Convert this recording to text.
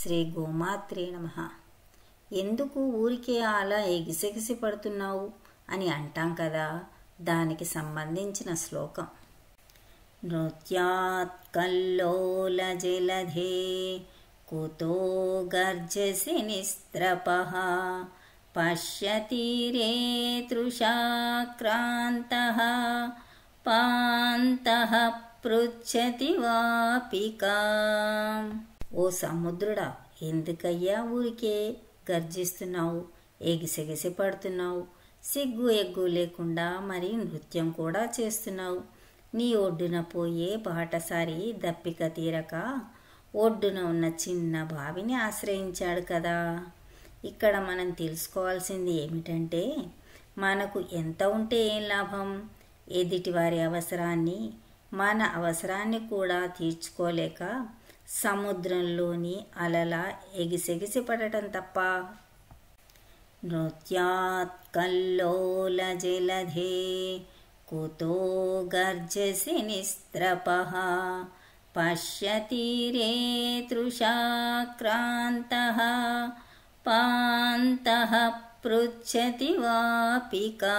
శ్రీ గోమాత్రే నమః. ఎందుకు ఊరికే అలా ఎగిసెగిసి పడుతున్నావు అని అంటాం కదా, దానికి సంబంధించిన శ్లోకం. నృత్యాత్ కల్లోల జలధే కుతో గర్జసి నిస్త్రపః పశ్యతీరే తృషాక్రాంతః పాంతః పృచ్ఛతి వాపికా. ఓ సముద్రుడా, ఎందుకయ్యా ఊరికే గర్జిస్తున్నావు, ఎగిసెగిసి పడుతున్నావు? సిగ్గు ఎగ్గు లేకుండా మరి నృత్యం కూడా చేస్తున్నావు. నీ ఒడ్డున పోయే బాటసారి దప్పిక తీరక ఒడ్డున ఉన్న చిన్న బావిని ఆశ్రయించాడు కదా. ఇక్కడ మనం తెలుసుకోవాల్సింది ఏమిటంటే, మనకు ఎంత ఉంటే ఏం లాభం? ఎదుటివారి అవసరాన్ని, మన అవసరాన్ని కూడా తీర్చుకోలేక సముద్రంలోని అలలా ఎగిసెగిసి పడటం తప్ప. నృత్యాత్ కల్లోల జలధే కుతో గర్జసి నిస్త్రపః పశ్యతీరే తృషాక్రాంతః పాంతః పృచ్ఛతి వాపికా.